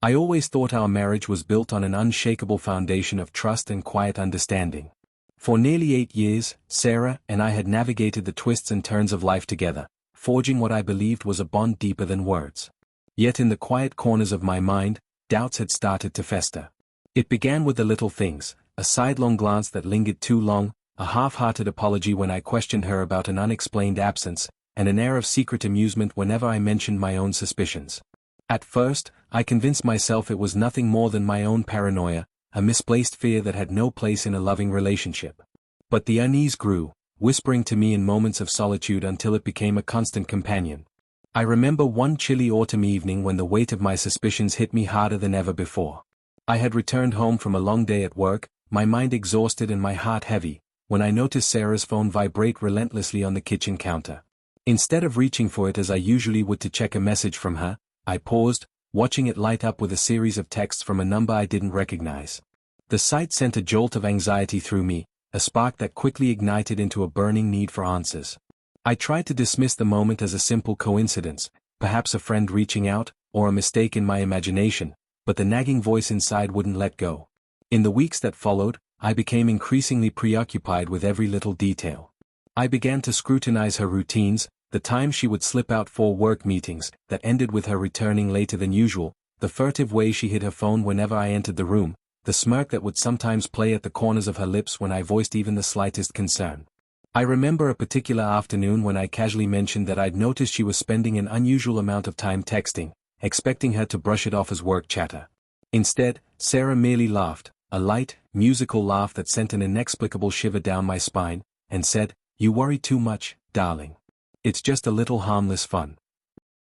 I always thought our marriage was built on an unshakable foundation of trust and quiet understanding. For nearly 8 years, Sarah and I had navigated the twists and turns of life together, forging what I believed was a bond deeper than words. Yet in the quiet corners of my mind, doubts had started to fester. It began with the little things, a sidelong glance that lingered too long, a half-hearted apology when I questioned her about an unexplained absence, and an air of secret amusement whenever I mentioned my own suspicions. At first, I convinced myself it was nothing more than my own paranoia, a misplaced fear that had no place in a loving relationship. But the unease grew, whispering to me in moments of solitude until it became a constant companion. I remember one chilly autumn evening when the weight of my suspicions hit me harder than ever before. I had returned home from a long day at work, my mind exhausted and my heart heavy, when I noticed Sarah's phone vibrate relentlessly on the kitchen counter. Instead of reaching for it as I usually would to check a message from her, I paused, watching it light up with a series of texts from a number I didn't recognize. The sight sent a jolt of anxiety through me, a spark that quickly ignited into a burning need for answers. I tried to dismiss the moment as a simple coincidence, perhaps a friend reaching out, or a mistake in my imagination, but the nagging voice inside wouldn't let go. In the weeks that followed, I became increasingly preoccupied with every little detail. I began to scrutinize her routines, the time she would slip out for work meetings that ended with her returning later than usual, the furtive way she hid her phone whenever I entered the room, the smirk that would sometimes play at the corners of her lips when I voiced even the slightest concern. I remember a particular afternoon when I casually mentioned that I'd noticed she was spending an unusual amount of time texting, expecting her to brush it off as work chatter. Instead, Sarah merely laughed, a light, musical laugh that sent an inexplicable shiver down my spine, and said, "You worry too much, darling. It's just a little harmless fun."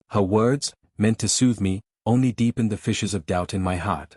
Her words, meant to soothe me, only deepened the fissures of doubt in my heart.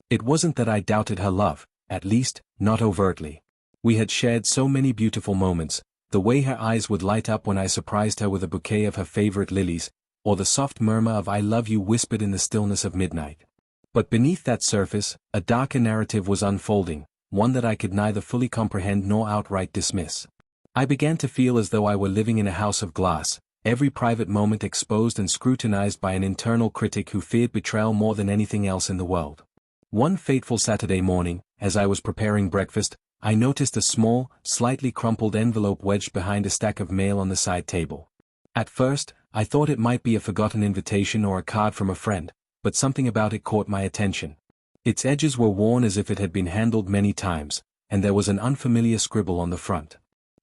It wasn't that I doubted her love, at least, not overtly. We had shared so many beautiful moments, the way her eyes would light up when I surprised her with a bouquet of her favorite lilies, or the soft murmur of "I love you" whispered in the stillness of midnight. But beneath that surface, a darker narrative was unfolding, one that I could neither fully comprehend nor outright dismiss. I began to feel as though I were living in a house of glass, every private moment exposed and scrutinized by an internal critic who feared betrayal more than anything else in the world. One fateful Saturday morning, as I was preparing breakfast, I noticed a small, slightly crumpled envelope wedged behind a stack of mail on the side table. At first, I thought it might be a forgotten invitation or a card from a friend, but something about it caught my attention. Its edges were worn as if it had been handled many times, and there was an unfamiliar scribble on the front.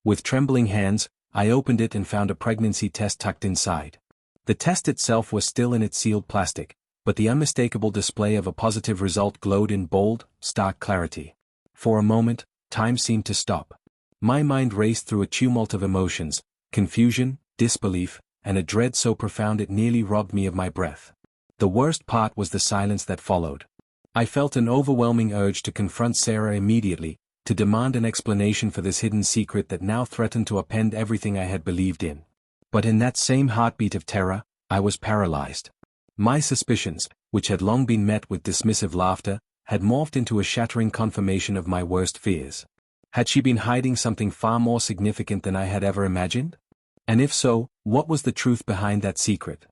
With trembling hands, I opened it and found a pregnancy test tucked inside. The test itself was still in its sealed plastic, but the unmistakable display of a positive result glowed in bold, stark clarity. For a moment, time seemed to stop. My mind raced through a tumult of emotions, confusion, disbelief, and a dread so profound it nearly robbed me of my breath. The worst part was the silence that followed. I felt an overwhelming urge to confront Sarah immediately, to demand an explanation for this hidden secret that now threatened to upend everything I had believed in. But in that same heartbeat of terror, I was paralyzed. My suspicions, which had long been met with dismissive laughter, had morphed into a shattering confirmation of my worst fears. Had she been hiding something far more significant than I had ever imagined? And if so, what was the truth behind that secret?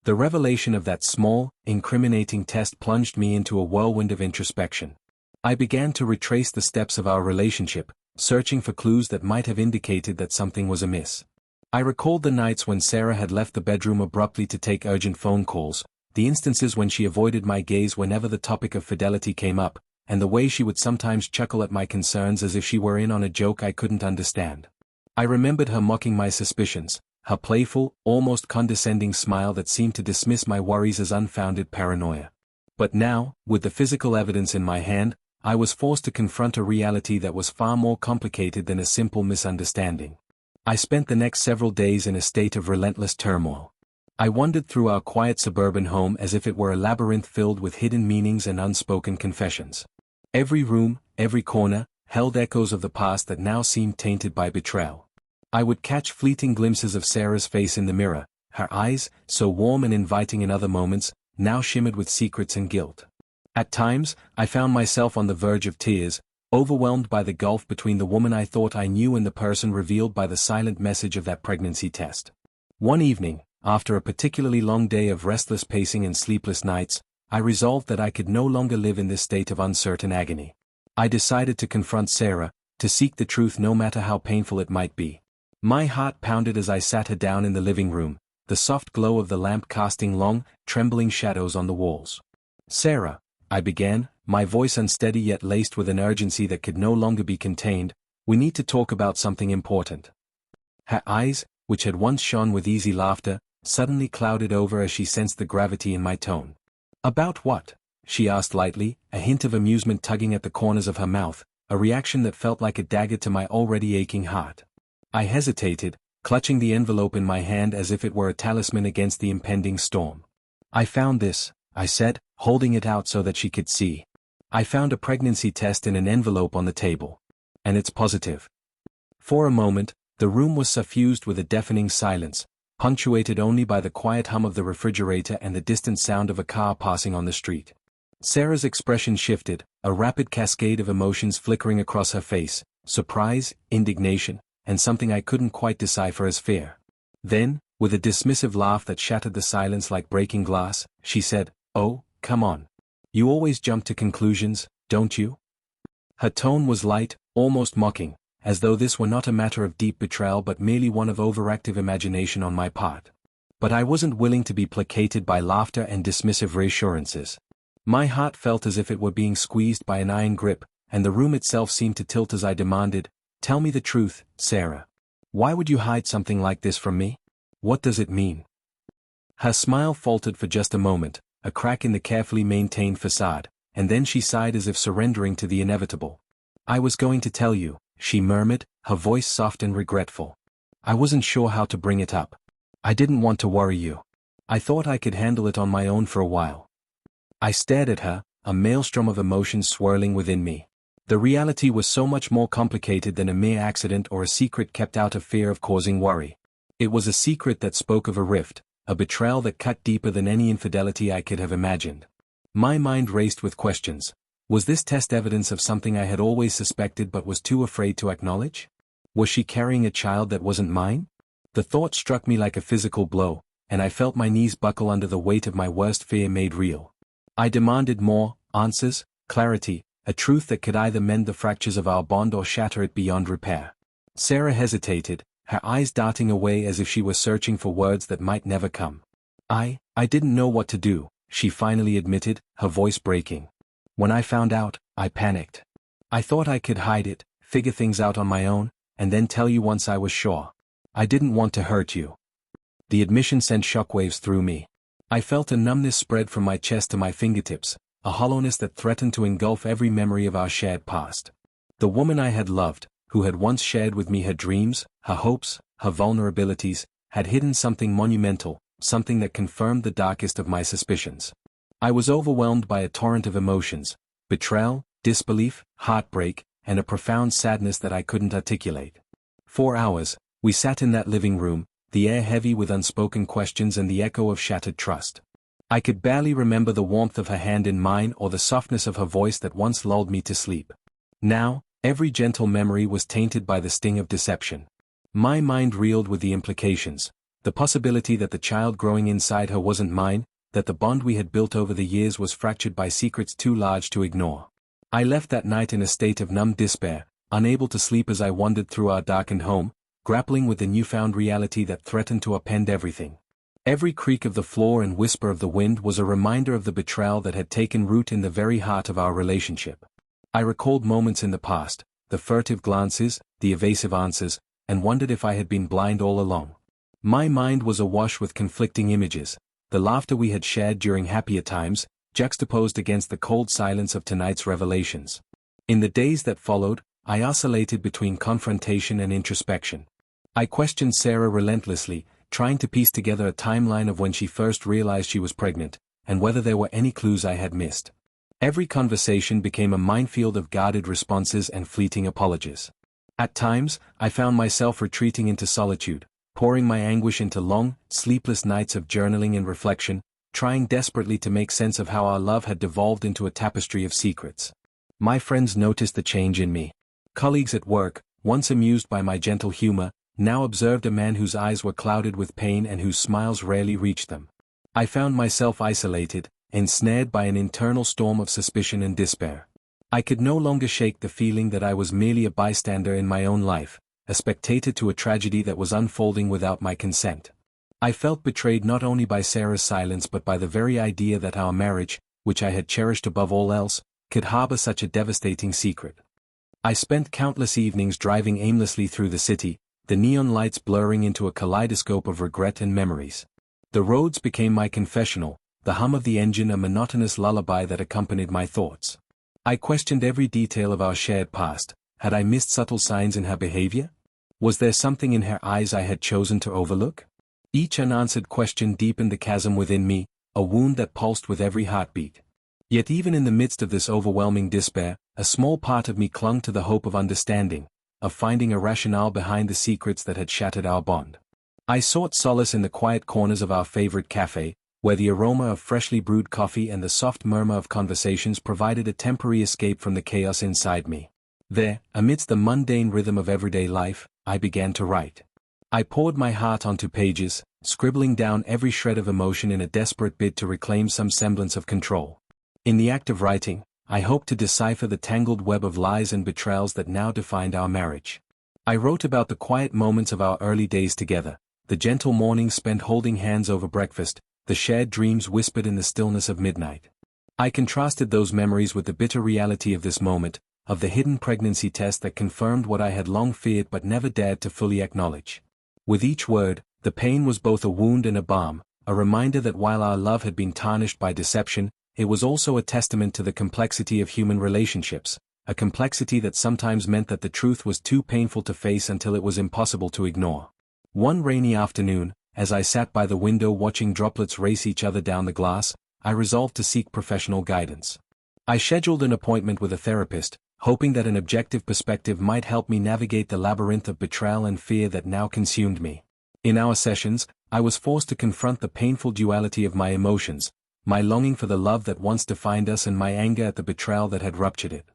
The revelation of that small, incriminating test plunged me into a whirlwind of introspection. I began to retrace the steps of our relationship, searching for clues that might have indicated that something was amiss. I recalled the nights when Sarah had left the bedroom abruptly to take urgent phone calls, the instances when she avoided my gaze whenever the topic of fidelity came up, and the way she would sometimes chuckle at my concerns as if she were in on a joke I couldn't understand. I remembered her mocking my suspicions, her playful, almost condescending smile that seemed to dismiss my worries as unfounded paranoia. But now, with the physical evidence in my hand, I was forced to confront a reality that was far more complicated than a simple misunderstanding. I spent the next several days in a state of relentless turmoil. I wandered through our quiet suburban home as if it were a labyrinth filled with hidden meanings and unspoken confessions. Every room, every corner, held echoes of the past that now seemed tainted by betrayal. I would catch fleeting glimpses of Sarah's face in the mirror, her eyes, so warm and inviting in other moments, now shimmered with secrets and guilt. At times, I found myself on the verge of tears, overwhelmed by the gulf between the woman I thought I knew and the person revealed by the silent message of that pregnancy test. One evening, after a particularly long day of restless pacing and sleepless nights, I resolved that I could no longer live in this state of uncertain agony. I decided to confront Sarah, to seek the truth no matter how painful it might be. My heart pounded as I sat her down in the living room, the soft glow of the lamp casting long, trembling shadows on the walls. "Sarah," I began, my voice unsteady yet laced with an urgency that could no longer be contained, "we need to talk about something important." Her eyes, which had once shone with easy laughter, suddenly clouded over as she sensed the gravity in my tone. "About what?" she asked lightly, a hint of amusement tugging at the corners of her mouth, a reaction that felt like a dagger to my already aching heart. I hesitated, clutching the envelope in my hand as if it were a talisman against the impending storm. "I found this," I said, holding it out so that she could see. "I found a pregnancy test in an envelope on the table. And it's positive." For a moment, the room was suffused with a deafening silence, punctuated only by the quiet hum of the refrigerator and the distant sound of a car passing on the street. Sarah's expression shifted, a rapid cascade of emotions flickering across her face, surprise, indignation, and something I couldn't quite decipher as fear. Then, with a dismissive laugh that shattered the silence like breaking glass, she said, "Oh, come on. You always jump to conclusions, don't you?" Her tone was light, almost mocking, as though this were not a matter of deep betrayal but merely one of overactive imagination on my part. But I wasn't willing to be placated by laughter and dismissive reassurances. My heart felt as if it were being squeezed by an iron grip, and the room itself seemed to tilt as I demanded, "Tell me the truth, Sarah. Why would you hide something like this from me? What does it mean?" Her smile faltered for just a moment, a crack in the carefully maintained facade, and then she sighed as if surrendering to the inevitable. "I was going to tell you," she murmured, her voice soft and regretful. "I wasn't sure how to bring it up. I didn't want to worry you. I thought I could handle it on my own for a while." I stared at her, a maelstrom of emotions swirling within me. The reality was so much more complicated than a mere accident or a secret kept out of fear of causing worry. It was a secret that spoke of a rift, a betrayal that cut deeper than any infidelity I could have imagined. My mind raced with questions. Was this test evidence of something I had always suspected but was too afraid to acknowledge? Was she carrying a child that wasn't mine? The thought struck me like a physical blow, and I felt my knees buckle under the weight of my worst fear made real. I demanded more, answers, clarity, a truth that could either mend the fractures of our bond or shatter it beyond repair. Sarah hesitated, her eyes darting away as if she were searching for words that might never come. I didn't know what to do," she finally admitted, her voice breaking. "When I found out, I panicked. I thought I could hide it, figure things out on my own, and then tell you once I was sure. I didn't want to hurt you." The admission sent shockwaves through me. I felt a numbness spread from my chest to my fingertips, a hollowness that threatened to engulf every memory of our shared past. The woman I had loved, who had once shared with me her dreams, her hopes, her vulnerabilities, had hidden something monumental, something that confirmed the darkest of my suspicions. I was overwhelmed by a torrent of emotions, betrayal, disbelief, heartbreak, and a profound sadness that I couldn't articulate. For hours, we sat in that living room, the air heavy with unspoken questions and the echo of shattered trust. I could barely remember the warmth of her hand in mine or the softness of her voice that once lulled me to sleep. Now, every gentle memory was tainted by the sting of deception. My mind reeled with the implications, the possibility that the child growing inside her wasn't mine, that the bond we had built over the years was fractured by secrets too large to ignore. I left that night in a state of numb despair, unable to sleep as I wandered through our darkened home, grappling with the newfound reality that threatened to upend everything. Every creak of the floor and whisper of the wind was a reminder of the betrayal that had taken root in the very heart of our relationship. I recalled moments in the past, the furtive glances, the evasive answers, and wondered if I had been blind all along. My mind was awash with conflicting images, the laughter we had shared during happier times, juxtaposed against the cold silence of tonight's revelations. In the days that followed, I oscillated between confrontation and introspection. I questioned Sarah relentlessly, trying to piece together a timeline of when she first realized she was pregnant, and whether there were any clues I had missed. Every conversation became a minefield of guarded responses and fleeting apologies. At times, I found myself retreating into solitude, pouring my anguish into long, sleepless nights of journaling and reflection, trying desperately to make sense of how our love had devolved into a tapestry of secrets. My friends noticed the change in me. Colleagues at work, once amused by my gentle humor, now observed a man whose eyes were clouded with pain and whose smiles rarely reached them. I found myself isolated, ensnared by an internal storm of suspicion and despair. I could no longer shake the feeling that I was merely a bystander in my own life, a spectator to a tragedy that was unfolding without my consent. I felt betrayed not only by Sarah's silence but by the very idea that our marriage, which I had cherished above all else, could harbor such a devastating secret. I spent countless evenings driving aimlessly through the city, the neon lights blurring into a kaleidoscope of regret and memories. The roads became my confessional, the hum of the engine a monotonous lullaby that accompanied my thoughts. I questioned every detail of our shared past. Had I missed subtle signs in her behavior? Was there something in her eyes I had chosen to overlook? Each unanswered question deepened the chasm within me, a wound that pulsed with every heartbeat. Yet even in the midst of this overwhelming despair, a small part of me clung to the hope of understanding, of finding a rationale behind the secrets that had shattered our bond. I sought solace in the quiet corners of our favorite cafe, where the aroma of freshly brewed coffee and the soft murmur of conversations provided a temporary escape from the chaos inside me. There, amidst the mundane rhythm of everyday life, I began to write. I poured my heart onto pages, scribbling down every shred of emotion in a desperate bid to reclaim some semblance of control. In the act of writing, I hoped to decipher the tangled web of lies and betrayals that now defined our marriage. I wrote about the quiet moments of our early days together, the gentle mornings spent holding hands over breakfast, the shared dreams whispered in the stillness of midnight. I contrasted those memories with the bitter reality of this moment, of the hidden pregnancy test that confirmed what I had long feared but never dared to fully acknowledge. With each word, the pain was both a wound and a balm, a reminder that while our love had been tarnished by deception, it was also a testament to the complexity of human relationships, a complexity that sometimes meant that the truth was too painful to face until it was impossible to ignore. One rainy afternoon, as I sat by the window watching droplets race each other down the glass, I resolved to seek professional guidance. I scheduled an appointment with a therapist, hoping that an objective perspective might help me navigate the labyrinth of betrayal and fear that now consumed me. In our sessions, I was forced to confront the painful duality of my emotions, my longing for the love that once defined us and my anger at the betrayal that had ruptured it.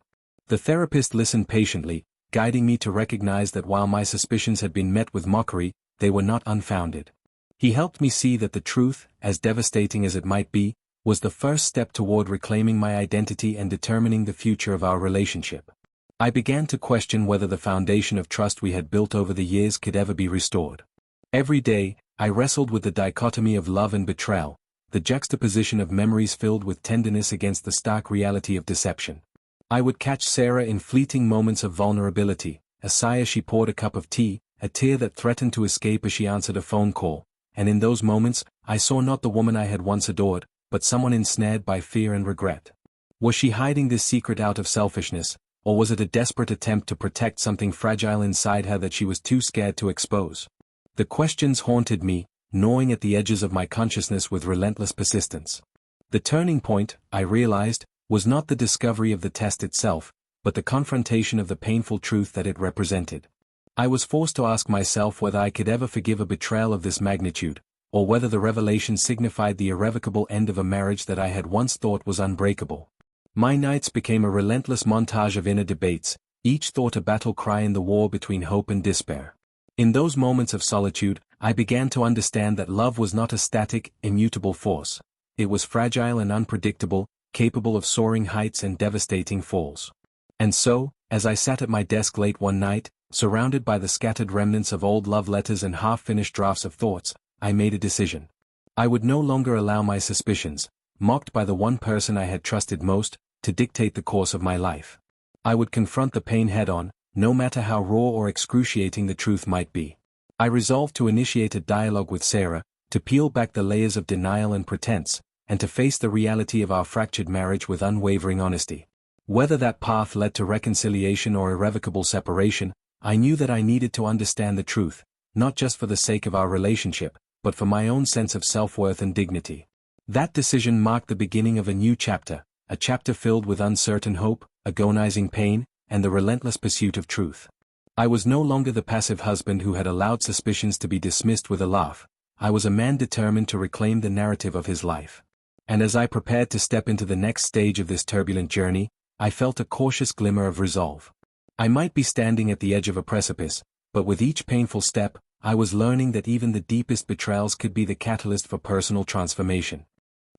The therapist listened patiently, guiding me to recognize that while my suspicions had been met with mockery, they were not unfounded. He helped me see that the truth, as devastating as it might be, was the first step toward reclaiming my identity and determining the future of our relationship. I began to question whether the foundation of trust we had built over the years could ever be restored. Every day, I wrestled with the dichotomy of love and betrayal, the juxtaposition of memories filled with tenderness against the stark reality of deception. I would catch Sarah in fleeting moments of vulnerability, a sigh as she poured a cup of tea, a tear that threatened to escape as she answered a phone call, and in those moments, I saw not the woman I had once adored, but someone ensnared by fear and regret. Was she hiding this secret out of selfishness, or was it a desperate attempt to protect something fragile inside her that she was too scared to expose? The questions haunted me, gnawing at the edges of my consciousness with relentless persistence. The turning point, I realized, was not the discovery of the test itself, but the confrontation of the painful truth that it represented. I was forced to ask myself whether I could ever forgive a betrayal of this magnitude, or whether the revelation signified the irrevocable end of a marriage that I had once thought was unbreakable. My nights became a relentless montage of inner debates, each thought a battle cry in the war between hope and despair. In those moments of solitude, I began to understand that love was not a static, immutable force. It was fragile and unpredictable, capable of soaring heights and devastating falls. And so, as I sat at my desk late one night, surrounded by the scattered remnants of old love letters and half-finished drafts of thoughts, I made a decision. I would no longer allow my suspicions, mocked by the one person I had trusted most, to dictate the course of my life. I would confront the pain head-on, no matter how raw or excruciating the truth might be. I resolved to initiate a dialogue with Sarah, to peel back the layers of denial and pretense, and to face the reality of our fractured marriage with unwavering honesty. Whether that path led to reconciliation or irrevocable separation, I knew that I needed to understand the truth, not just for the sake of our relationship, but for my own sense of self-worth and dignity. That decision marked the beginning of a new chapter, a chapter filled with uncertain hope, agonizing pain, and the relentless pursuit of truth. I was no longer the passive husband who had allowed suspicions to be dismissed with a laugh. I was a man determined to reclaim the narrative of his life. And as I prepared to step into the next stage of this turbulent journey, I felt a cautious glimmer of resolve. I might be standing at the edge of a precipice, but with each painful step, I was learning that even the deepest betrayals could be the catalyst for personal transformation.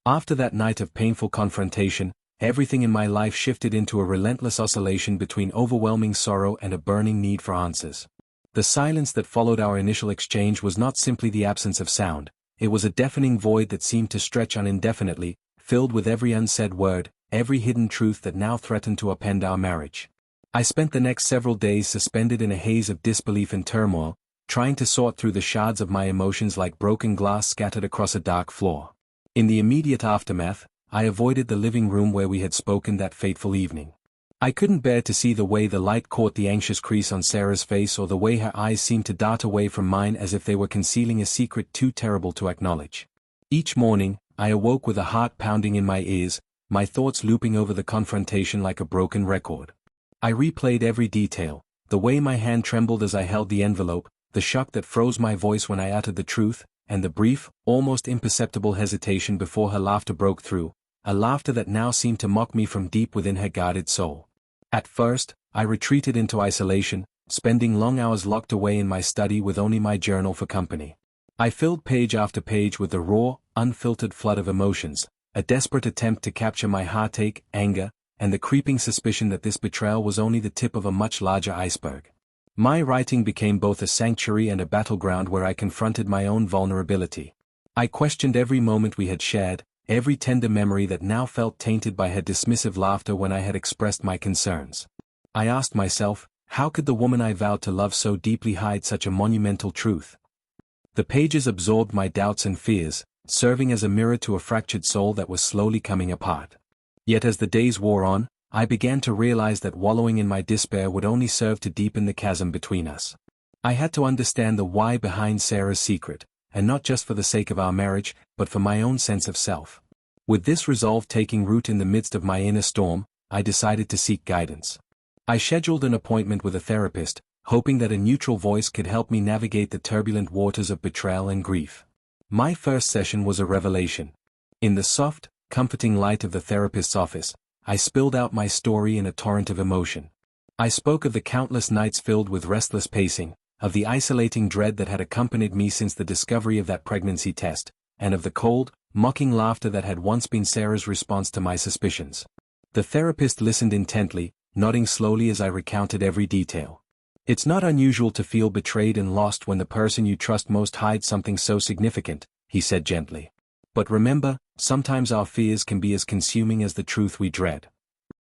After that night of painful confrontation, everything in my life shifted into a relentless oscillation between overwhelming sorrow and a burning need for answers. The silence that followed our initial exchange was not simply the absence of sound, it was a deafening void that seemed to stretch on indefinitely, filled with every unsaid word, every hidden truth that now threatened to upend our marriage. I spent the next several days suspended in a haze of disbelief and turmoil, trying to sort through the shards of my emotions like broken glass scattered across a dark floor. In the immediate aftermath, I avoided the living room where we had spoken that fateful evening. I couldn't bear to see the way the light caught the anxious crease on Sarah's face or the way her eyes seemed to dart away from mine as if they were concealing a secret too terrible to acknowledge. Each morning, I awoke with a heart pounding in my ears, my thoughts looping over the confrontation like a broken record. I replayed every detail, the way my hand trembled as I held the envelope, the shock that froze my voice when I uttered the truth, and the brief, almost imperceptible hesitation before her laughter broke through, a laughter that now seemed to mock me from deep within her guarded soul. At first, I retreated into isolation, spending long hours locked away in my study with only my journal for company. I filled page after page with the raw, unfiltered flood of emotions, a desperate attempt to capture my heartache, anger, and the creeping suspicion that this betrayal was only the tip of a much larger iceberg. My writing became both a sanctuary and a battleground where I confronted my own vulnerability. I questioned every moment we had shared, every tender memory that now felt tainted by her dismissive laughter when I had expressed my concerns. I asked myself, how could the woman I vowed to love so deeply hide such a monumental truth? The pages absorbed my doubts and fears, serving as a mirror to a fractured soul that was slowly coming apart. Yet as the days wore on, I began to realize that wallowing in my despair would only serve to deepen the chasm between us. I had to understand the why behind Sarah's secret, and not just for the sake of our marriage, but for my own sense of self. With this resolve taking root in the midst of my inner storm, I decided to seek guidance. I scheduled an appointment with a therapist, hoping that a neutral voice could help me navigate the turbulent waters of betrayal and grief. My first session was a revelation. In the soft, comforting light of the therapist's office, I spilled out my story in a torrent of emotion. I spoke of the countless nights filled with restless pacing, of the isolating dread that had accompanied me since the discovery of that pregnancy test, and of the cold, mocking laughter that had once been Sarah's response to my suspicions. The therapist listened intently, nodding slowly as I recounted every detail. It's not unusual to feel betrayed and lost when the person you trust most hides something so significant, he said gently. But remember, sometimes our fears can be as consuming as the truth we dread.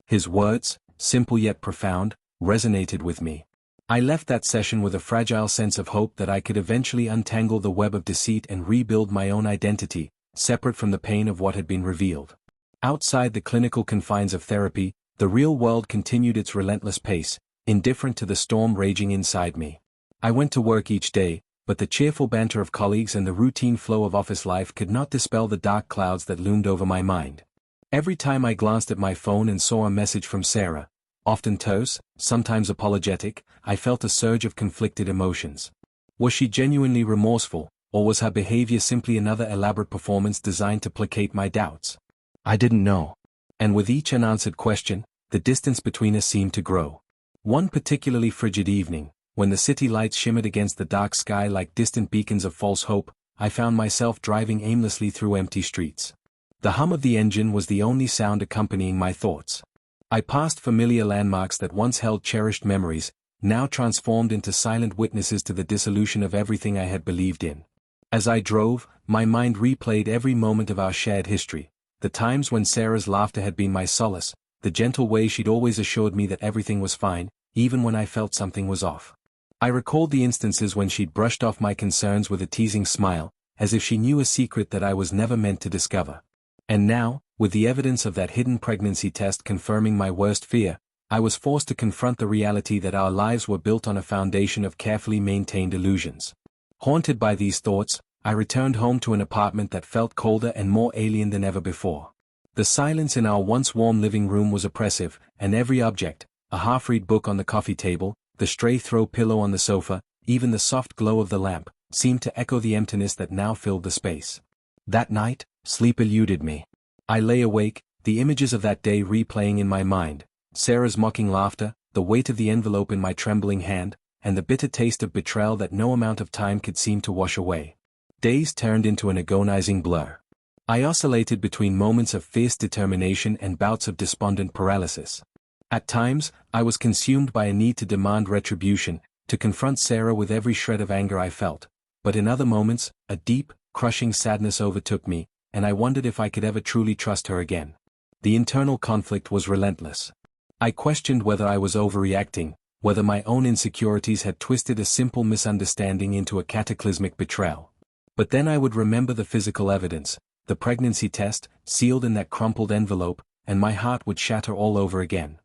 His words, simple yet profound, resonated with me. I left that session with a fragile sense of hope that I could eventually untangle the web of deceit and rebuild my own identity, separate from the pain of what had been revealed. Outside the clinical confines of therapy, the real world continued its relentless pace, indifferent to the storm raging inside me. I went to work each day, but the cheerful banter of colleagues and the routine flow of office life could not dispel the dark clouds that loomed over my mind. Every time I glanced at my phone and saw a message from Sarah, often terse, sometimes apologetic, I felt a surge of conflicted emotions. Was she genuinely remorseful, or was her behavior simply another elaborate performance designed to placate my doubts? I didn't know. And with each unanswered question, the distance between us seemed to grow. One particularly frigid evening, when the city lights shimmered against the dark sky like distant beacons of false hope, I found myself driving aimlessly through empty streets. The hum of the engine was the only sound accompanying my thoughts. I passed familiar landmarks that once held cherished memories, now transformed into silent witnesses to the dissolution of everything I had believed in. As I drove, my mind replayed every moment of our shared history, the times when Sarah's laughter had been my solace, the gentle way she'd always assured me that everything was fine, even when I felt something was off. I recalled the instances when she'd brushed off my concerns with a teasing smile, as if she knew a secret that I was never meant to discover. And now, with the evidence of that hidden pregnancy test confirming my worst fear, I was forced to confront the reality that our lives were built on a foundation of carefully maintained illusions. Haunted by these thoughts, I returned home to an apartment that felt colder and more alien than ever before. The silence in our once warm living room was oppressive, and every object, a half-read book on the coffee table, the stray throw pillow on the sofa, even the soft glow of the lamp, seemed to echo the emptiness that now filled the space. That night, sleep eluded me. I lay awake, the images of that day replaying in my mind, Sarah's mocking laughter, the weight of the envelope in my trembling hand, and the bitter taste of betrayal that no amount of time could seem to wash away. Days turned into an agonizing blur. I oscillated between moments of fierce determination and bouts of despondent paralysis. At times, I was consumed by a need to demand retribution, to confront Sarah with every shred of anger I felt, but in other moments, a deep, crushing sadness overtook me, and I wondered if I could ever truly trust her again. The internal conflict was relentless. I questioned whether I was overreacting, whether my own insecurities had twisted a simple misunderstanding into a cataclysmic betrayal. But then I would remember the physical evidence, the pregnancy test, sealed in that crumpled envelope, and my heart would shatter all over again.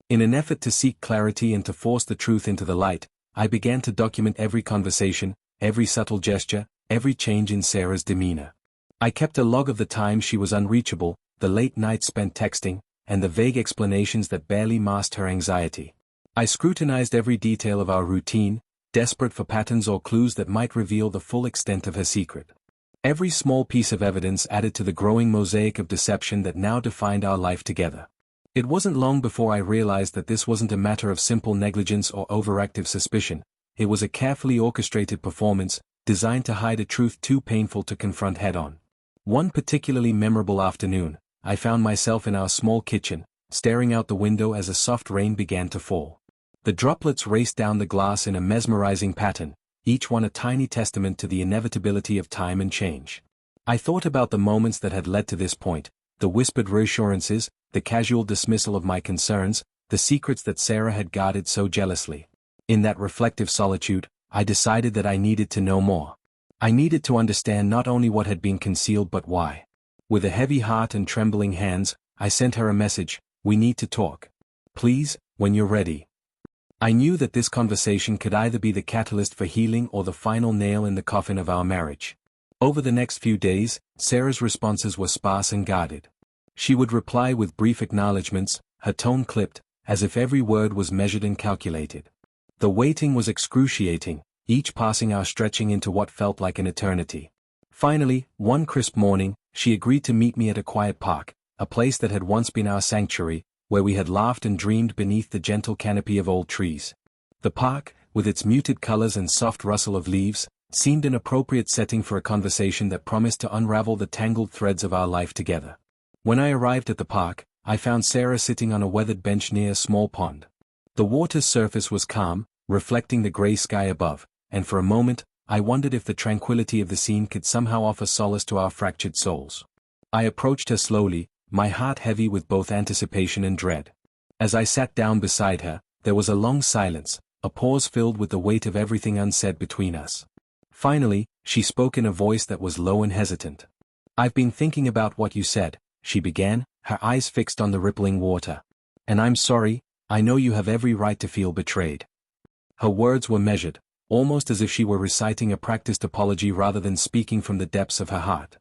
In an effort to seek clarity and to force the truth into the light, I began to document every conversation, every subtle gesture, every change in Sarah's demeanor. I kept a log of the times she was unreachable, the late nights spent texting, and the vague explanations that barely masked her anxiety. I scrutinized every detail of our routine, desperate for patterns or clues that might reveal the full extent of her secret. Every small piece of evidence added to the growing mosaic of deception that now defined our life together. It wasn't long before I realized that this wasn't a matter of simple negligence or overactive suspicion. It was a carefully orchestrated performance, designed to hide a truth too painful to confront head-on. One particularly memorable afternoon, I found myself in our small kitchen, staring out the window as a soft rain began to fall. The droplets raced down the glass in a mesmerizing pattern, each one a tiny testament to the inevitability of time and change. I thought about the moments that had led to this point, the whispered reassurances, the casual dismissal of my concerns, the secrets that Sarah had guarded so jealously. In that reflective solitude, I decided that I needed to know more. I needed to understand not only what had been concealed but why. With a heavy heart and trembling hands, I sent her a message: "We need to talk. Please, when you're ready." I knew that this conversation could either be the catalyst for healing or the final nail in the coffin of our marriage. Over the next few days, Sarah's responses were sparse and guarded. She would reply with brief acknowledgments, her tone clipped, as if every word was measured and calculated. The waiting was excruciating, each passing hour stretching into what felt like an eternity. Finally, one crisp morning, she agreed to meet me at a quiet park, a place that had once been our sanctuary, where we had laughed and dreamed beneath the gentle canopy of old trees. The park, with its muted colors and soft rustle of leaves, seemed an appropriate setting for a conversation that promised to unravel the tangled threads of our life together. When I arrived at the park, I found Sarah sitting on a weathered bench near a small pond. The water's surface was calm, reflecting the gray sky above, and for a moment, I wondered if the tranquility of the scene could somehow offer solace to our fractured souls. I approached her slowly, my heart heavy with both anticipation and dread. As I sat down beside her, there was a long silence, a pause filled with the weight of everything unsaid between us. Finally, she spoke in a voice that was low and hesitant. "I've been thinking about what you said," she began, her eyes fixed on the rippling water. "And I'm sorry, I know you have every right to feel betrayed." Her words were measured, almost as if she were reciting a practiced apology rather than speaking from the depths of her heart.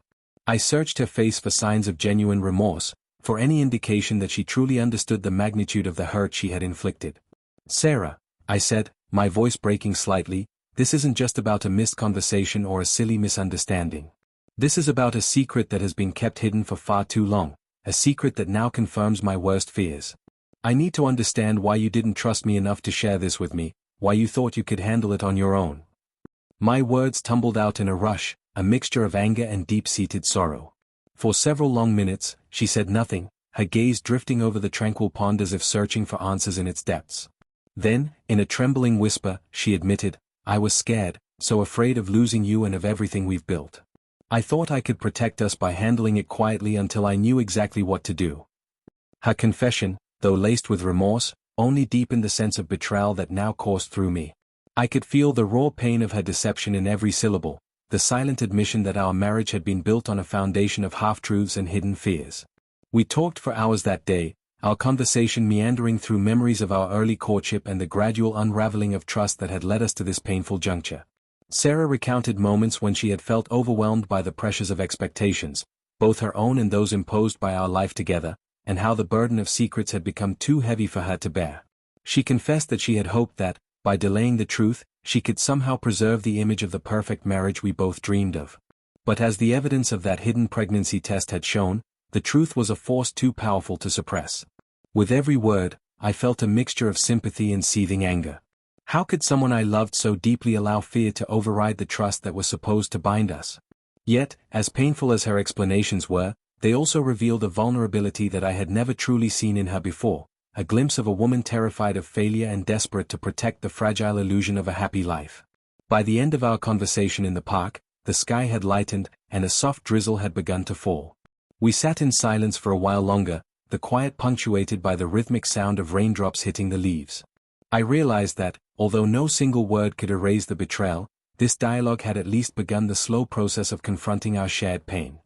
I searched her face for signs of genuine remorse, for any indication that she truly understood the magnitude of the hurt she had inflicted. "Sarah," I said, my voice breaking slightly, "this isn't just about a missed conversation or a silly misunderstanding. This is about a secret that has been kept hidden for far too long, a secret that now confirms my worst fears. I need to understand why you didn't trust me enough to share this with me, why you thought you could handle it on your own." My words tumbled out in a rush, a mixture of anger and deep-seated sorrow. For several long minutes, she said nothing, her gaze drifting over the tranquil pond as if searching for answers in its depths. Then, in a trembling whisper, she admitted, "I was scared, so afraid of losing you and of everything we've built. I thought I could protect us by handling it quietly until I knew exactly what to do." Her confession, though laced with remorse, only deepened the sense of betrayal that now coursed through me. I could feel the raw pain of her deception in every syllable, the silent admission that our marriage had been built on a foundation of half-truths and hidden fears. We talked for hours that day, our conversation meandering through memories of our early courtship and the gradual unraveling of trust that had led us to this painful juncture. Sarah recounted moments when she had felt overwhelmed by the pressures of expectations, both her own and those imposed by our life together, and how the burden of secrets had become too heavy for her to bear. She confessed that she had hoped that, by delaying the truth, she could somehow preserve the image of the perfect marriage we both dreamed of. But as the evidence of that hidden pregnancy test had shown, the truth was a force too powerful to suppress. With every word, I felt a mixture of sympathy and seething anger. How could someone I loved so deeply allow fear to override the trust that was supposed to bind us? Yet, as painful as her explanations were, they also revealed a vulnerability that I had never truly seen in her before, a glimpse of a woman terrified of failure and desperate to protect the fragile illusion of a happy life. By the end of our conversation in the park, the sky had lightened, and a soft drizzle had begun to fall. We sat in silence for a while longer, the quiet punctuated by the rhythmic sound of raindrops hitting the leaves. I realized that, although no single word could erase the betrayal, this dialogue had at least begun the slow process of confronting our shared pain.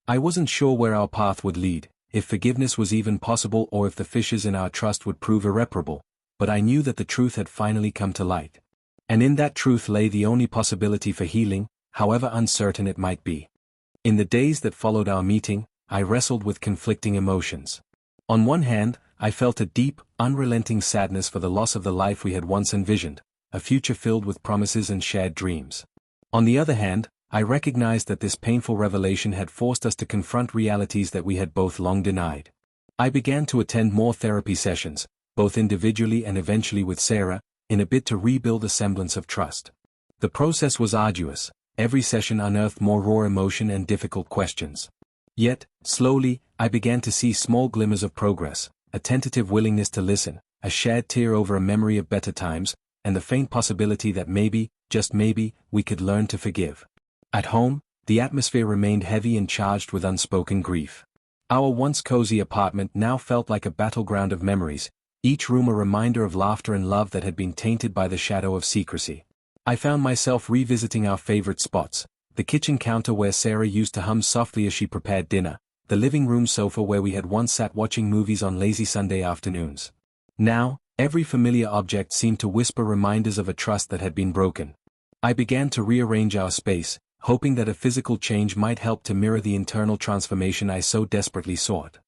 I wasn't sure where our path would lead, if forgiveness was even possible or if the fissures in our trust would prove irreparable, but I knew that the truth had finally come to light. And in that truth lay the only possibility for healing, however uncertain it might be. In the days that followed our meeting, I wrestled with conflicting emotions. On one hand, I felt a deep, unrelenting sadness for the loss of the life we had once envisioned, a future filled with promises and shared dreams. On the other hand, I recognized that this painful revelation had forced us to confront realities that we had both long denied. I began to attend more therapy sessions, both individually and eventually with Sarah, in a bid to rebuild a semblance of trust. The process was arduous, every session unearthed more raw emotion and difficult questions. Yet, slowly, I began to see small glimmers of progress, a tentative willingness to listen, a shared tear over a memory of better times, and the faint possibility that maybe, just maybe, we could learn to forgive. At home, the atmosphere remained heavy and charged with unspoken grief. Our once cozy apartment now felt like a battleground of memories, each room a reminder of laughter and love that had been tainted by the shadow of secrecy. I found myself revisiting our favorite spots, the kitchen counter where Sarah used to hum softly as she prepared dinner, the living room sofa where we had once sat watching movies on lazy Sunday afternoons. Now, every familiar object seemed to whisper reminders of a trust that had been broken. I began to rearrange our space, hoping that a physical change might help to mirror the internal transformation I so desperately sought.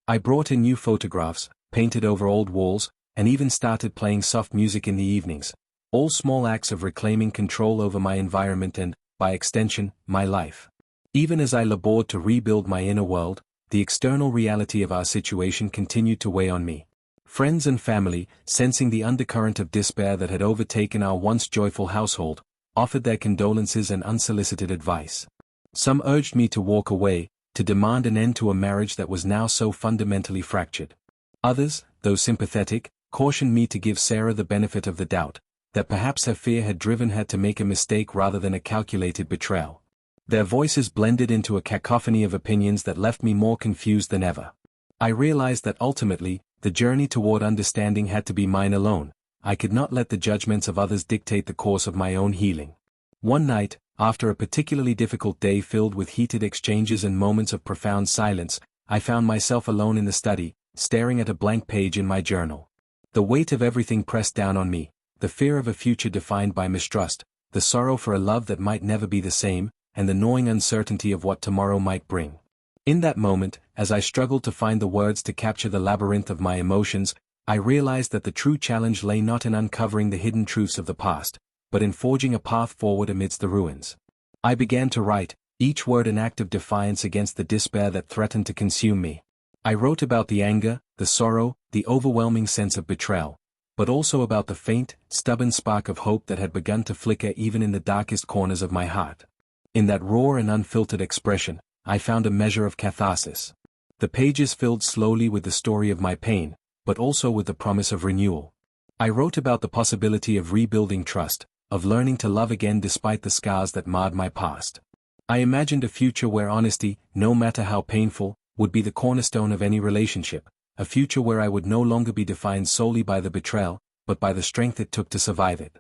I brought in new photographs, painted over old walls, and even started playing soft music in the evenings, all small acts of reclaiming control over my environment and, by extension, my life. Even as I labored to rebuild my inner world, the external reality of our situation continued to weigh on me. Friends and family, sensing the undercurrent of despair that had overtaken our once joyful household, offered their condolences and unsolicited advice. Some urged me to walk away, to demand an end to a marriage that was now so fundamentally fractured. Others, though sympathetic, cautioned me to give Sarah the benefit of the doubt, that perhaps her fear had driven her to make a mistake rather than a calculated betrayal. Their voices blended into a cacophony of opinions that left me more confused than ever. I realized that ultimately, the journey toward understanding had to be mine alone. I could not let the judgments of others dictate the course of my own healing. One night, after a particularly difficult day filled with heated exchanges and moments of profound silence, I found myself alone in the study, staring at a blank page in my journal. The weight of everything pressed down on me, the fear of a future defined by mistrust, the sorrow for a love that might never be the same, and the gnawing uncertainty of what tomorrow might bring. In that moment, as I struggled to find the words to capture the labyrinth of my emotions, I realized that the true challenge lay not in uncovering the hidden truths of the past, but in forging a path forward amidst the ruins. I began to write, each word an act of defiance against the despair that threatened to consume me. I wrote about the anger, the sorrow, the overwhelming sense of betrayal, but also about the faint, stubborn spark of hope that had begun to flicker even in the darkest corners of my heart. In that raw and unfiltered expression, I found a measure of catharsis. The pages filled slowly with the story of my pain, but also with the promise of renewal. I wrote about the possibility of rebuilding trust, of learning to love again despite the scars that marred my past. I imagined a future where honesty, no matter how painful, would be the cornerstone of any relationship, a future where I would no longer be defined solely by the betrayal, but by the strength it took to survive it.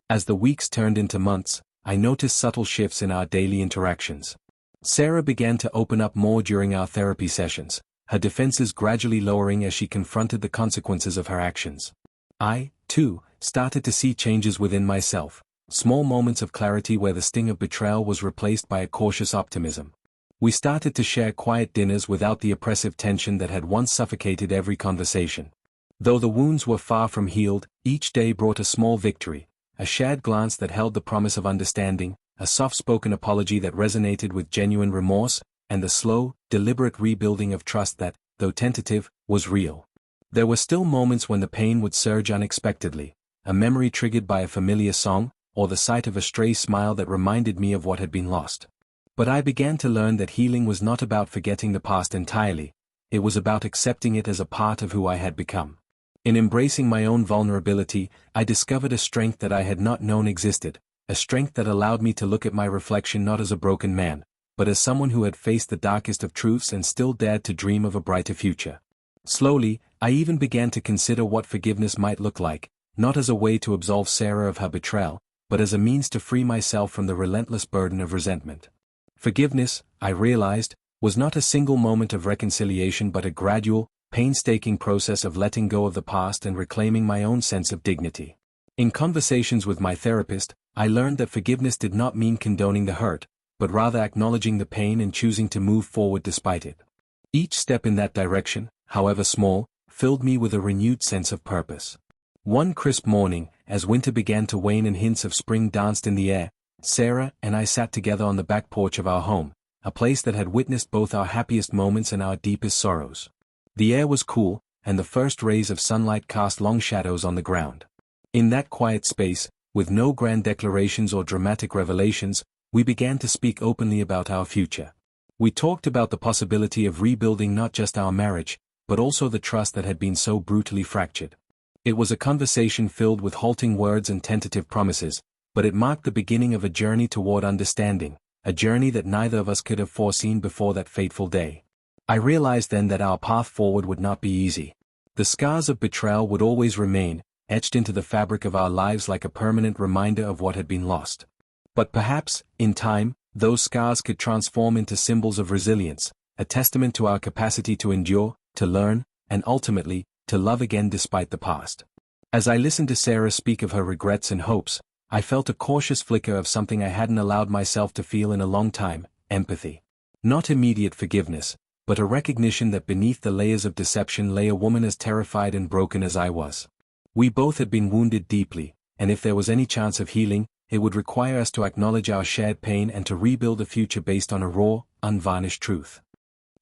As the weeks turned into months, I noticed subtle shifts in our daily interactions. Sarah began to open up more during our therapy sessions, her defenses gradually lowering as she confronted the consequences of her actions. I, too, started to see changes within myself, small moments of clarity where the sting of betrayal was replaced by a cautious optimism. We started to share quiet dinners without the oppressive tension that had once suffocated every conversation. Though the wounds were far from healed, each day brought a small victory, a shared glance that held the promise of understanding, a soft-spoken apology that resonated with genuine remorse, and the slow, deliberate rebuilding of trust that, though tentative, was real. There were still moments when the pain would surge unexpectedly, a memory triggered by a familiar song, or the sight of a stray smile that reminded me of what had been lost. But I began to learn that healing was not about forgetting the past entirely, it was about accepting it as a part of who I had become. In embracing my own vulnerability, I discovered a strength that I had not known existed, a strength that allowed me to look at my reflection not as a broken man, but as someone who had faced the darkest of truths and still dared to dream of a brighter future. Slowly, I even began to consider what forgiveness might look like, not as a way to absolve Sarah of her betrayal, but as a means to free myself from the relentless burden of resentment. Forgiveness, I realized, was not a single moment of reconciliation but a gradual, painstaking process of letting go of the past and reclaiming my own sense of dignity. In conversations with my therapist, I learned that forgiveness did not mean condoning the hurt, but rather acknowledging the pain and choosing to move forward despite it. Each step in that direction, however small, filled me with a renewed sense of purpose. One crisp morning, as winter began to wane and hints of spring danced in the air, Sarah and I sat together on the back porch of our home, a place that had witnessed both our happiest moments and our deepest sorrows. The air was cool, and the first rays of sunlight cast long shadows on the ground. In that quiet space, with no grand declarations or dramatic revelations, we began to speak openly about our future. We talked about the possibility of rebuilding not just our marriage, but also the trust that had been so brutally fractured. It was a conversation filled with halting words and tentative promises, but it marked the beginning of a journey toward understanding, a journey that neither of us could have foreseen before that fateful day. I realized then that our path forward would not be easy. The scars of betrayal would always remain, etched into the fabric of our lives like a permanent reminder of what had been lost. But perhaps, in time, those scars could transform into symbols of resilience, a testament to our capacity to endure, to learn, and ultimately, to love again despite the past. As I listened to Sarah speak of her regrets and hopes, I felt a cautious flicker of something I hadn't allowed myself to feel in a long time: empathy. Not immediate forgiveness, but a recognition that beneath the layers of deception lay a woman as terrified and broken as I was. We both had been wounded deeply, and if there was any chance of healing, it would require us to acknowledge our shared pain and to rebuild a future based on a raw, unvarnished truth.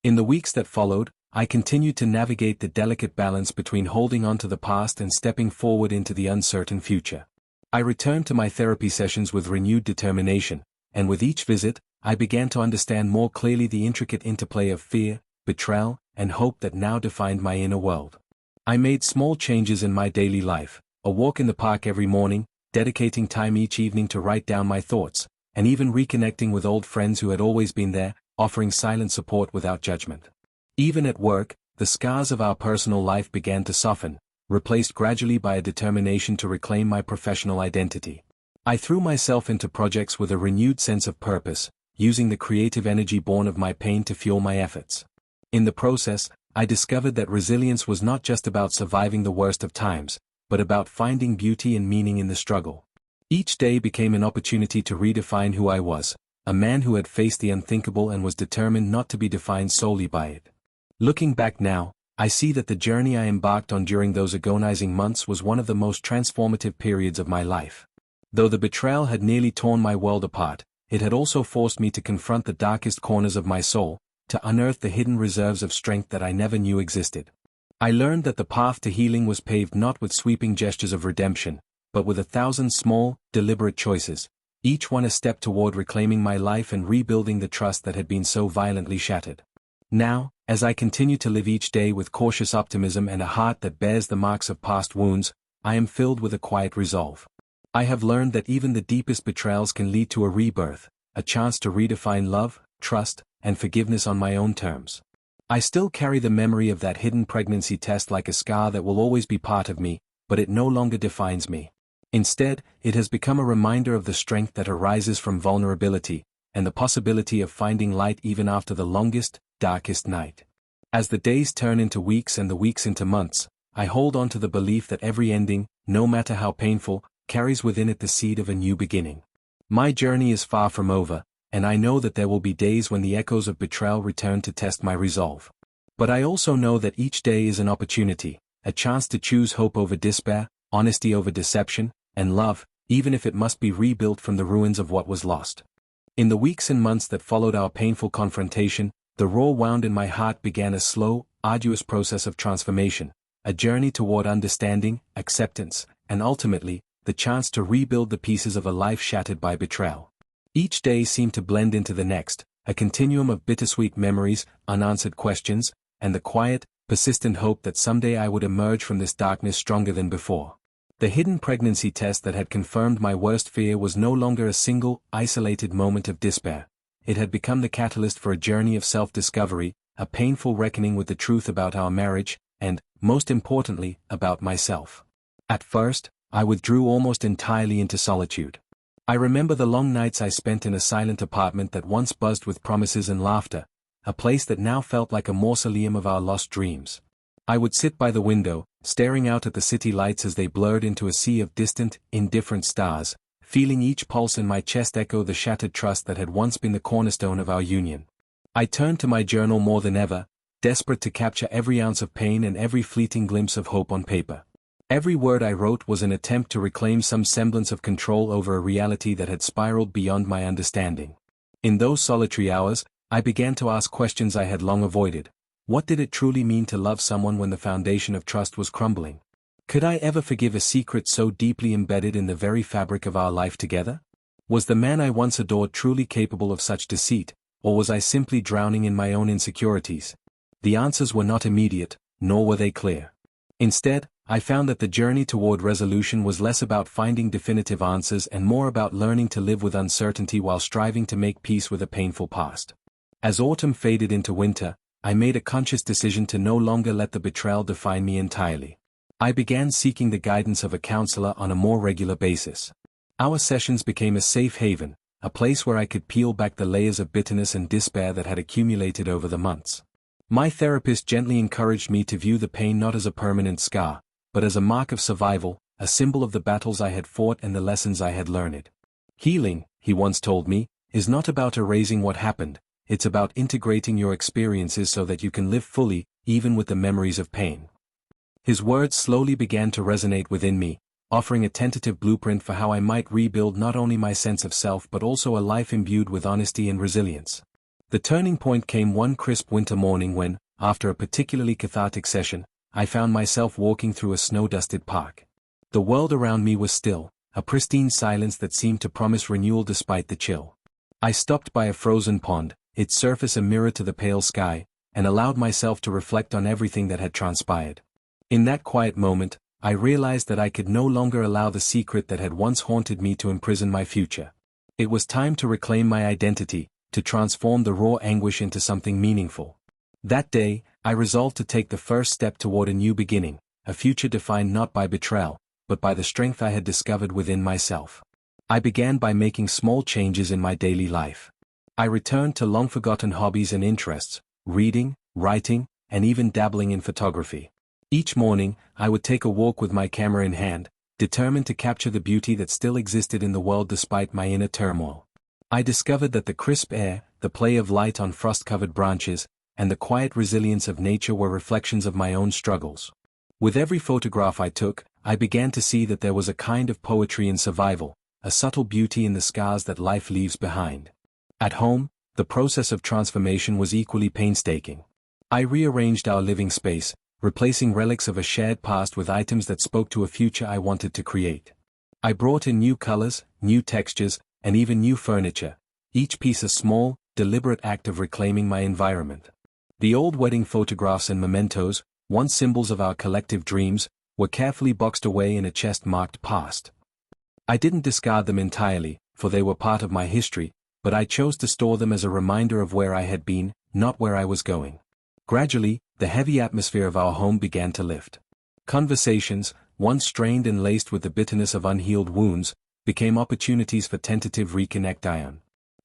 In the weeks that followed, I continued to navigate the delicate balance between holding on to the past and stepping forward into the uncertain future. I returned to my therapy sessions with renewed determination, and with each visit, I began to understand more clearly the intricate interplay of fear, betrayal, and hope that now defined my inner world. I made small changes in my daily life: a walk in the park every morning, dedicating time each evening to write down my thoughts, and even reconnecting with old friends who had always been there, offering silent support without judgment. Even at work, the scars of our personal life began to soften, replaced gradually by a determination to reclaim my professional identity. I threw myself into projects with a renewed sense of purpose, using the creative energy born of my pain to fuel my efforts. In the process, I discovered that resilience was not just about surviving the worst of times, but about finding beauty and meaning in the struggle. Each day became an opportunity to redefine who I was, a man who had faced the unthinkable and was determined not to be defined solely by it. Looking back now, I see that the journey I embarked on during those agonizing months was one of the most transformative periods of my life. Though the betrayal had nearly torn my world apart, it had also forced me to confront the darkest corners of my soul, to unearth the hidden reserves of strength that I never knew existed. I learned that the path to healing was paved not with sweeping gestures of redemption, but with 1,000 small, deliberate choices, each one a step toward reclaiming my life and rebuilding the trust that had been so violently shattered. Now, as I continue to live each day with cautious optimism and a heart that bears the marks of past wounds, I am filled with a quiet resolve. I have learned that even the deepest betrayals can lead to a rebirth, a chance to redefine love, trust, and forgiveness on my own terms. I still carry the memory of that hidden pregnancy test like a scar that will always be part of me, but it no longer defines me. Instead, it has become a reminder of the strength that arises from vulnerability, and the possibility of finding light even after the longest, darkest night. As the days turn into weeks and the weeks into months, I hold on to the belief that every ending, no matter how painful, carries within it the seed of a new beginning. My journey is far from over, and I know that there will be days when the echoes of betrayal return to test my resolve. But I also know that each day is an opportunity, a chance to choose hope over despair, honesty over deception, and love, even if it must be rebuilt from the ruins of what was lost. In the weeks and months that followed our painful confrontation, the raw wound in my heart began a slow, arduous process of transformation, a journey toward understanding, acceptance, and ultimately, the chance to rebuild the pieces of a life shattered by betrayal. Each day seemed to blend into the next, a continuum of bittersweet memories, unanswered questions, and the quiet, persistent hope that someday I would emerge from this darkness stronger than before. The hidden pregnancy test that had confirmed my worst fear was no longer a single, isolated moment of despair. It had become the catalyst for a journey of self-discovery, a painful reckoning with the truth about our marriage, and, most importantly, about myself. At first, I withdrew almost entirely into solitude. I remember the long nights I spent in a silent apartment that once buzzed with promises and laughter, a place that now felt like a mausoleum of our lost dreams. I would sit by the window, staring out at the city lights as they blurred into a sea of distant, indifferent stars, feeling each pulse in my chest echo the shattered trust that had once been the cornerstone of our union. I turned to my journal more than ever, desperate to capture every ounce of pain and every fleeting glimpse of hope on paper. Every word I wrote was an attempt to reclaim some semblance of control over a reality that had spiraled beyond my understanding. In those solitary hours, I began to ask questions I had long avoided. What did it truly mean to love someone when the foundation of trust was crumbling? Could I ever forgive a secret so deeply embedded in the very fabric of our life together? Was the man I once adored truly capable of such deceit, or was I simply drowning in my own insecurities? The answers were not immediate, nor were they clear. Instead, I found that the journey toward resolution was less about finding definitive answers and more about learning to live with uncertainty while striving to make peace with a painful past. As autumn faded into winter, I made a conscious decision to no longer let the betrayal define me entirely. I began seeking the guidance of a counselor on a more regular basis. Our sessions became a safe haven, a place where I could peel back the layers of bitterness and despair that had accumulated over the months. My therapist gently encouraged me to view the pain not as a permanent scar, but as a mark of survival, a symbol of the battles I had fought and the lessons I had learned. Healing, he once told me, is not about erasing what happened, it's about integrating your experiences so that you can live fully, even with the memories of pain. His words slowly began to resonate within me, offering a tentative blueprint for how I might rebuild not only my sense of self but also a life imbued with honesty and resilience. The turning point came one crisp winter morning when, after a particularly cathartic session, I found myself walking through a snow-dusted park. The world around me was still, a pristine silence that seemed to promise renewal despite the chill. I stopped by a frozen pond, its surface a mirror to the pale sky, and allowed myself to reflect on everything that had transpired. In that quiet moment, I realized that I could no longer allow the secret that had once haunted me to imprison my future. It was time to reclaim my identity, to transform the raw anguish into something meaningful. That day, I resolved to take the first step toward a new beginning, a future defined not by betrayal, but by the strength I had discovered within myself. I began by making small changes in my daily life. I returned to long-forgotten hobbies and interests, reading, writing, and even dabbling in photography. Each morning, I would take a walk with my camera in hand, determined to capture the beauty that still existed in the world despite my inner turmoil. I discovered that the crisp air, the play of light on frost-covered branches, and the quiet resilience of nature were reflections of my own struggles. With every photograph I took, I began to see that there was a kind of poetry in survival, a subtle beauty in the scars that life leaves behind. At home, the process of transformation was equally painstaking. I rearranged our living space, replacing relics of a shared past with items that spoke to a future I wanted to create. I brought in new colors, new textures, and even new furniture, each piece a small, deliberate act of reclaiming my environment. The old wedding photographs and mementos, once symbols of our collective dreams, were carefully boxed away in a chest marked past. I didn't discard them entirely, for they were part of my history, but I chose to store them as a reminder of where I had been, not where I was going. Gradually, the heavy atmosphere of our home began to lift. Conversations, once strained and laced with the bitterness of unhealed wounds, became opportunities for tentative reconnect.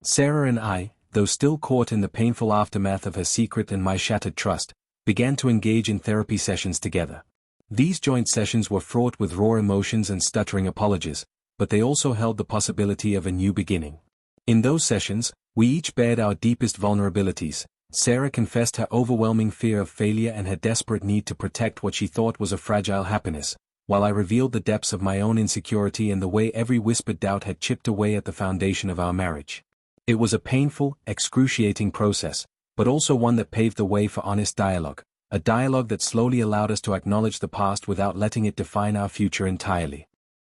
Sarah and I, though still caught in the painful aftermath of her secret and my shattered trust, began to engage in therapy sessions together. These joint sessions were fraught with raw emotions and stuttering apologies, but they also held the possibility of a new beginning. In those sessions, we each bared our deepest vulnerabilities. Sarah confessed her overwhelming fear of failure and her desperate need to protect what she thought was a fragile happiness, while I revealed the depths of my own insecurity and the way every whispered doubt had chipped away at the foundation of our marriage. It was a painful, excruciating process, but also one that paved the way for honest dialogue, a dialogue that slowly allowed us to acknowledge the past without letting it define our future entirely.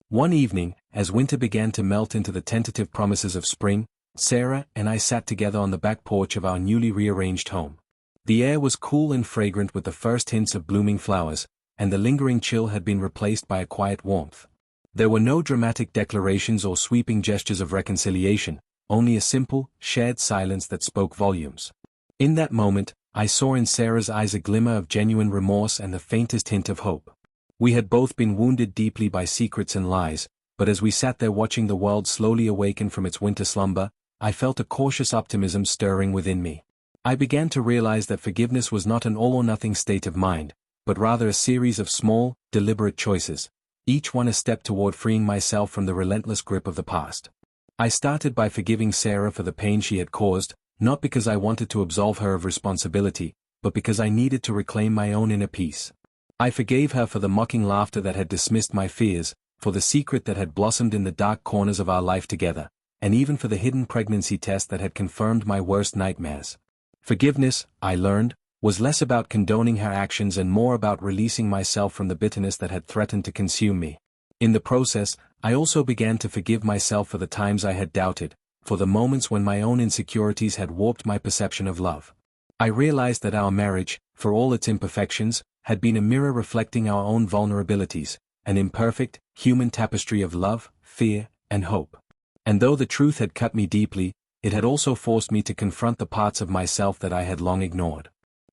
One evening, as winter began to melt into the tentative promises of spring, Sarah and I sat together on the back porch of our newly rearranged home. The air was cool and fragrant with the first hints of blooming flowers, and the lingering chill had been replaced by a quiet warmth. There were no dramatic declarations or sweeping gestures of reconciliation, only a simple, shared silence that spoke volumes. In that moment, I saw in Sarah's eyes a glimmer of genuine remorse and the faintest hint of hope. We had both been wounded deeply by secrets and lies, but as we sat there watching the world slowly awaken from its winter slumber, I felt a cautious optimism stirring within me. I began to realize that forgiveness was not an all-or-nothing state of mind, but rather a series of small, deliberate choices, each one a step toward freeing myself from the relentless grip of the past. I started by forgiving Sarah for the pain she had caused, not because I wanted to absolve her of responsibility, but because I needed to reclaim my own inner peace. I forgave her for the mocking laughter that had dismissed my fears, for the secret that had blossomed in the dark corners of our life together, and even for the hidden pregnancy test that had confirmed my worst nightmares. Forgiveness, I learned, was less about condoning her actions and more about releasing myself from the bitterness that had threatened to consume me. In the process, I also began to forgive myself for the times I had doubted, for the moments when my own insecurities had warped my perception of love. I realized that our marriage, for all its imperfections, had been a mirror reflecting our own vulnerabilities, an imperfect, human tapestry of love, fear, and hope. And though the truth had cut me deeply, it had also forced me to confront the parts of myself that I had long ignored.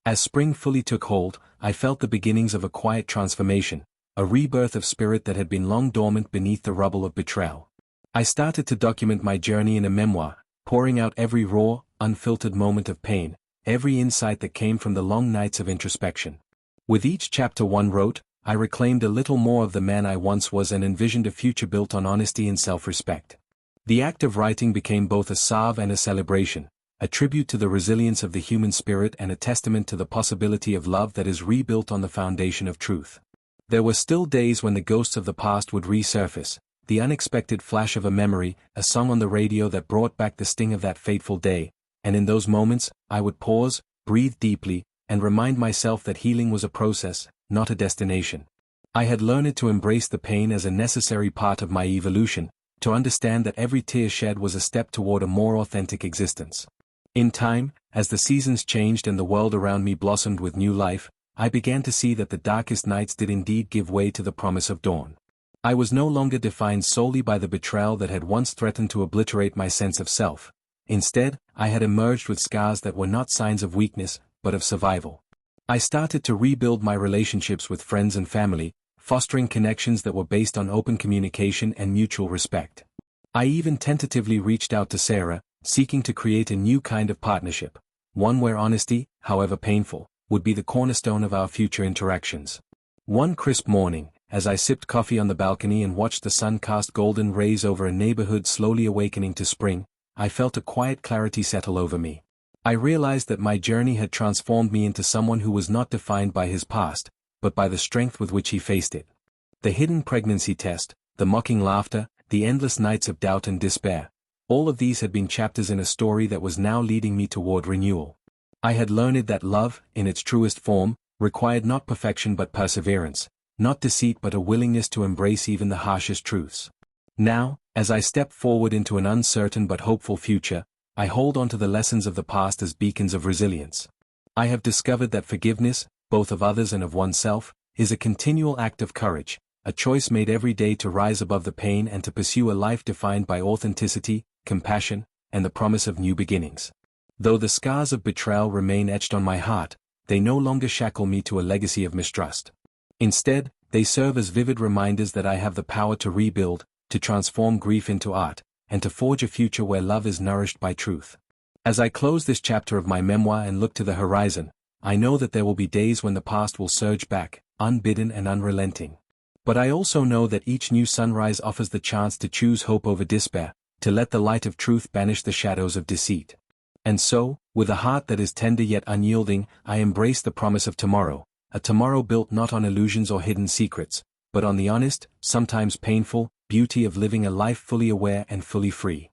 As spring fully took hold, I felt the beginnings of a quiet transformation, a rebirth of spirit that had been long dormant beneath the rubble of betrayal. I started to document my journey in a memoir, pouring out every raw, unfiltered moment of pain, every insight that came from the long nights of introspection. With each chapter one wrote, I reclaimed a little more of the man I once was and envisioned a future built on honesty and self-respect. The act of writing became both a salve and a celebration, a tribute to the resilience of the human spirit and a testament to the possibility of love that is rebuilt on the foundation of truth. There were still days when the ghosts of the past would resurface, the unexpected flash of a memory, a song on the radio that brought back the sting of that fateful day, and in those moments, I would pause, breathe deeply, and remind myself that healing was a process, not a destination. I had learned to embrace the pain as a necessary part of my evolution, to understand that every tear shed was a step toward a more authentic existence. In time, as the seasons changed and the world around me blossomed with new life, I began to see that the darkest nights did indeed give way to the promise of dawn. I was no longer defined solely by the betrayal that had once threatened to obliterate my sense of self. Instead, I had emerged with scars that were not signs of weakness, but of survival. I started to rebuild my relationships with friends and family, fostering connections that were based on open communication and mutual respect. I even tentatively reached out to Sarah, seeking to create a new kind of partnership, one where honesty, however painful, would be the cornerstone of our future interactions. One crisp morning, as I sipped coffee on the balcony and watched the sun cast golden rays over a neighborhood slowly awakening to spring, I felt a quiet clarity settle over me. I realized that my journey had transformed me into someone who was not defined by his past, but by the strength with which he faced it. The hidden pregnancy test, the mocking laughter, the endless nights of doubt and despair, all of these had been chapters in a story that was now leading me toward renewal. I had learned that love, in its truest form, required not perfection but perseverance, not deceit but a willingness to embrace even the harshest truths. Now, as I step forward into an uncertain but hopeful future, I hold on to the lessons of the past as beacons of resilience. I have discovered that forgiveness, both of others and of oneself, is a continual act of courage, a choice made every day to rise above the pain and to pursue a life defined by authenticity, compassion, and the promise of new beginnings. Though the scars of betrayal remain etched on my heart, they no longer shackle me to a legacy of mistrust. Instead, they serve as vivid reminders that I have the power to rebuild, to transform grief into art, and to forge a future where love is nourished by truth. As I close this chapter of my memoir and look to the horizon, I know that there will be days when the past will surge back, unbidden and unrelenting. But I also know that each new sunrise offers the chance to choose hope over despair, to let the light of truth banish the shadows of deceit. And so, with a heart that is tender yet unyielding, I embrace the promise of tomorrow, a tomorrow built not on illusions or hidden secrets, but on the honest, sometimes painful, beauty of living a life fully aware and fully free.